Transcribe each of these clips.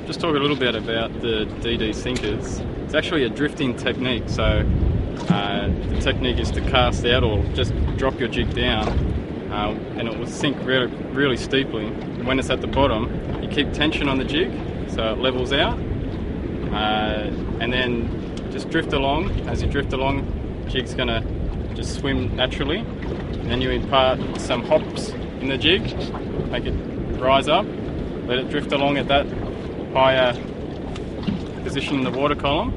just talk a little bit about the DD sinkers. It's actually a drifting technique, so the technique is to cast out or just drop your jig down, and it will sink really steeply. When it's at the bottom, you keep tension on the jig so it levels out, and then just drift along. As you drift along, jig's going to just swim naturally. Then you impart some hops in the jig, make it rise up, let it drift along at that higher position in the water column,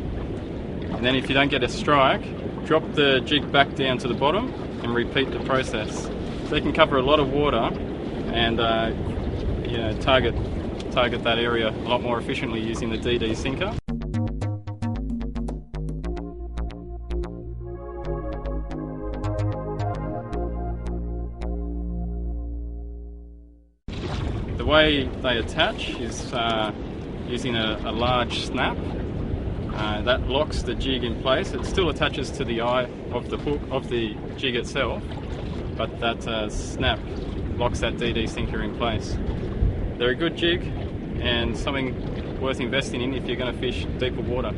and then if you don't get a strike, drop the jig back down to the bottom and repeat the process. So you can cover a lot of water and target that area a lot more efficiently using the DD sinker. The way they attach is using a large snap that locks the jig in place. It still attaches to the eye of the hook of the jig itself, but that snap locks that DD sinker in place. They're a good jig and something worth investing in if you're going to fish deeper water.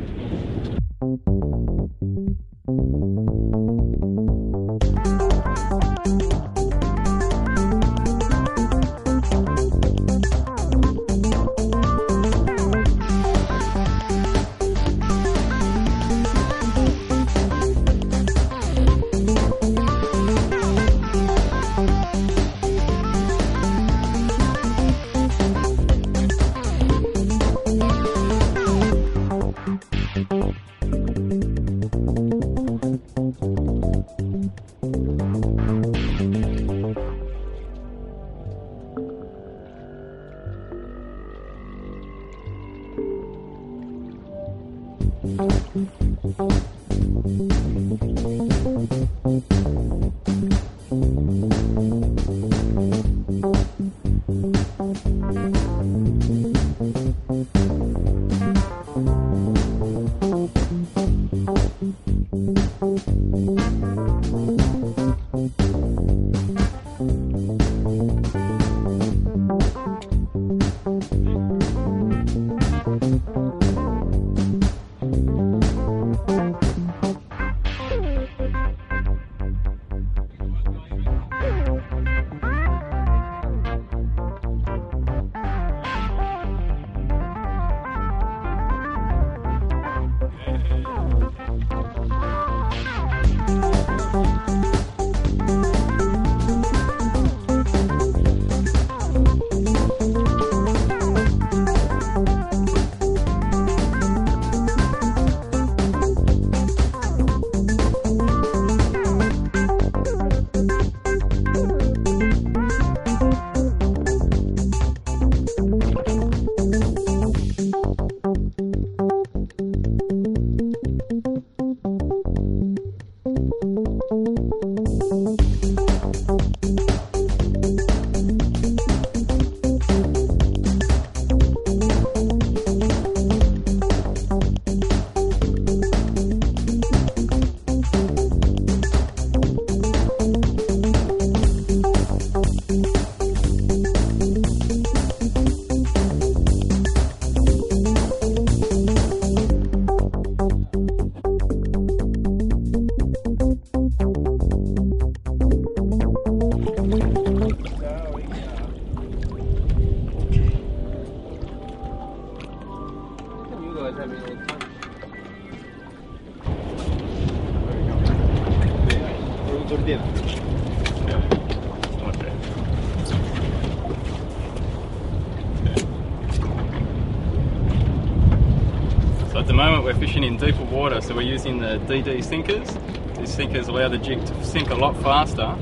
So at the moment we're fishing in deeper water, so we're using the DD sinkers. These sinkers allow the jig to sink a lot faster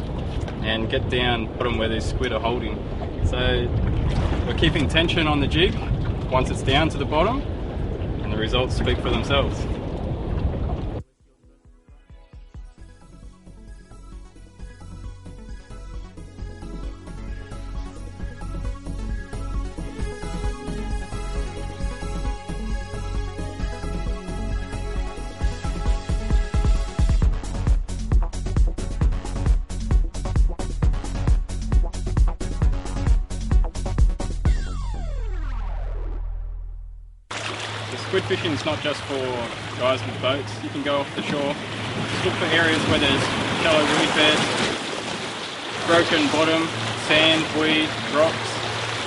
and get down bottom where these squid are holding. So we're keeping tension on the jig once it's down to the bottom, and the results speak for themselves. The squid fishing is not just for guys with boats. You can go off the shore, just look for areas where there's shallow reed beds, broken bottom, sand, weed, rocks.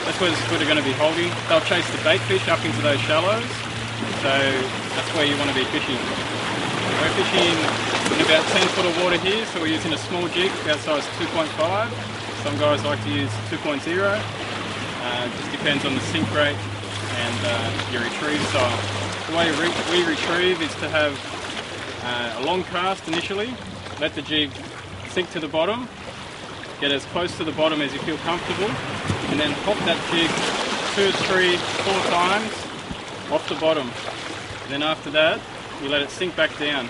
That's where the squid are going to be holding. They'll chase the bait fish up into those shallows, so that's where you want to be fishing. We're fishing in about 10 foot of water here, so we're using a small jig, about size 2.5. Some guys like to use 2.0. Just depends on the sink rate and your retrieve style. The way we retrieve is to have a long cast initially, let the jig sink to the bottom, get as close to the bottom as you feel comfortable, and then hop that jig 2, 3, 4 times off the bottom. And then after that, you let it sink back down.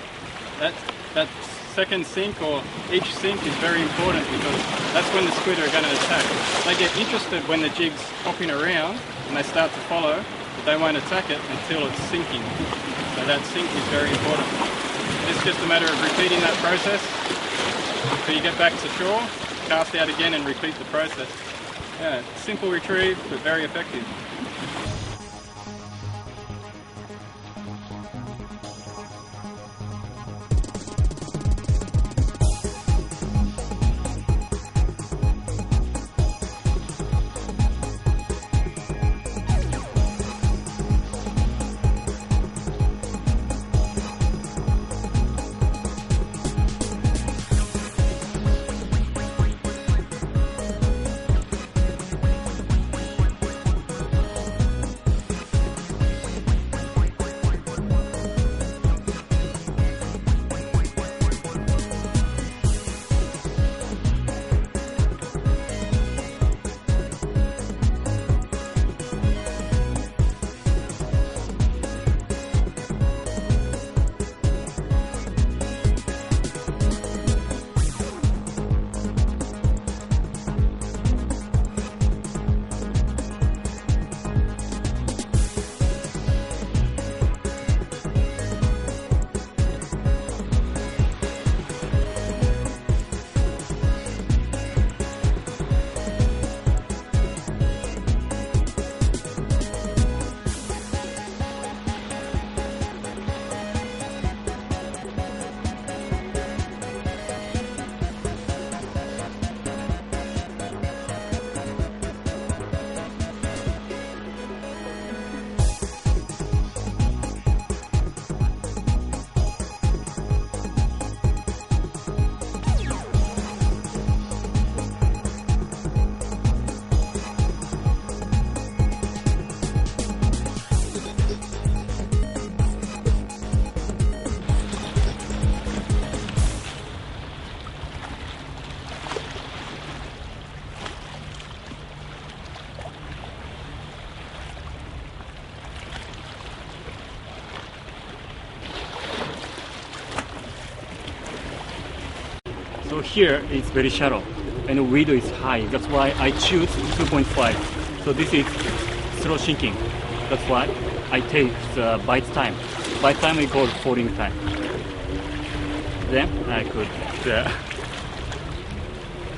That second sink, or each sink, is very important because that's when the squid are going to attack. They get interested when the jig's hopping around and they start to follow, but they won't attack it until it's sinking. So that sink is very important. It's just a matter of repeating that process until you get back to shore, cast out again and repeat the process. Yeah, simple retrieve, but very effective. So here it's very shallow and the width is high. That's why I choose 2.5. So this is slow sinking. That's why I take the bite time. Bite time we call falling time. Then I could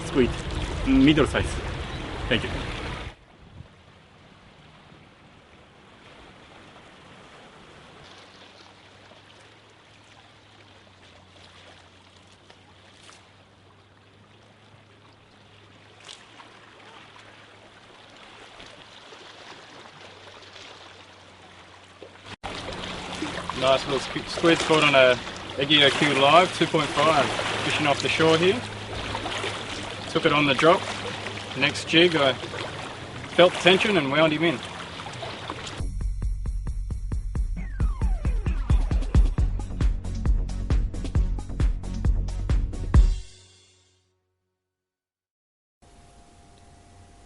squid middle size. Thank you. Nice little squid caught on a EGI OH Q live 2.5, fishing off the shore here. Took it on the drop. Next jig I felt the tension and wound him in.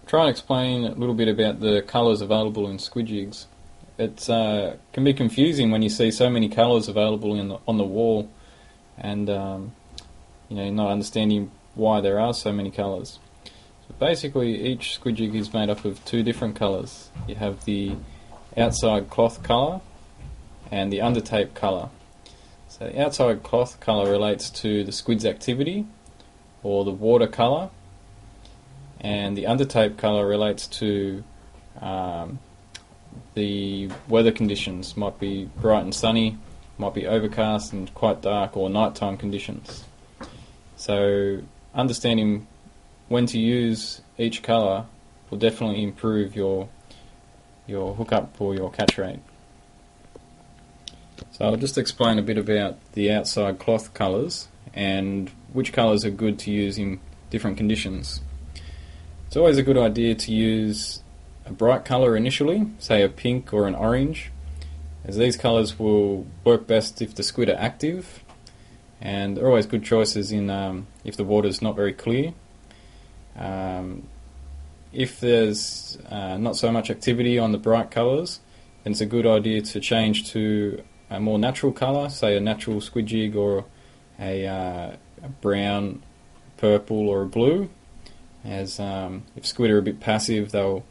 Try and explain a little bit about the colours available in squid jigs. It can be confusing when you see so many colours available on the wall, and not understanding why there are so many colours. So basically, each squid jig is made up of two different colours. You have the outside cloth colour and the undertape colour. So the outside cloth colour relates to the squid's activity, or the water colour, and the undertape colour relates to the weather conditions. Might be bright and sunny, might be overcast and quite dark, or nighttime conditions. So understanding when to use each colour will definitely improve your hookup or your catch rate. So I'll just explain a bit about the outside cloth colours and which colours are good to use in different conditions. It's always a good idea to use a bright colour initially, say a pink or an orange, as these colours will work best if the squid are active, and they're always good choices in if the water's not very clear. If there's not so much activity on the bright colours, then it's a good idea to change to a more natural colour, say a natural squid jig or a brown, purple or a blue, as if squid are a bit passive, they'll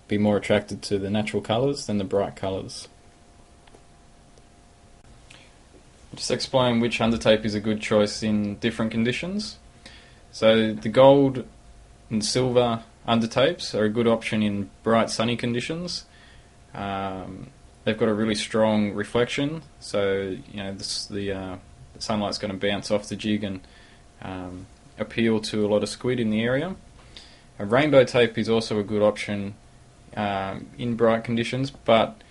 be more attracted to the natural colours than the bright colours. Just explain which undertape is a good choice in different conditions. So the gold and silver undertapes are a good option in bright sunny conditions. They've got a really strong reflection, so the sunlight's going to bounce off the jig and appeal to a lot of squid in the area. A rainbow tape is also a good option in bright conditions, but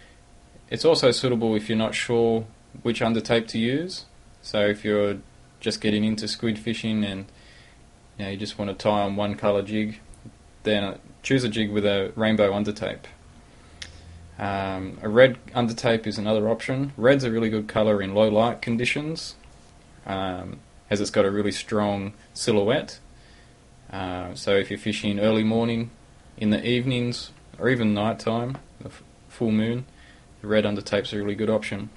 it's also suitable if you're not sure which undertape to use. So if you're just getting into squid fishing and you just want to tie on one colour jig, then choose a jig with a rainbow undertape. A red undertape is another option. Red's a really good colour in low light conditions, as it's got a really strong silhouette. So if you're fishing early morning, in the evenings, or even night time, the full moon, the red undertape's a really good option.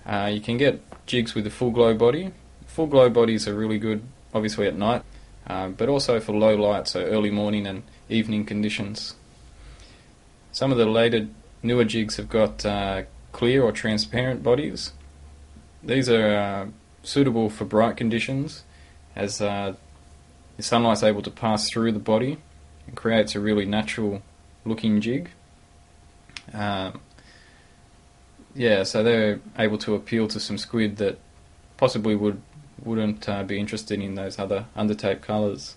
You can get jigs with a full glow body. Full glow bodies are really good, obviously at night, but also for low light, so early morning and evening conditions. Some of the later, newer jigs have got clear or transparent bodies. These are suitable for bright conditions, as the sunlight's able to pass through the body and creates a really natural looking jig. So they're able to appeal to some squid that possibly wouldn't be interested in those other undertape colours.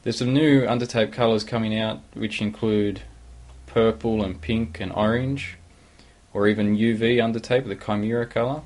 There's some new undertape colours coming out which include purple and pink and orange, or even UV undertape, the Chimera colour.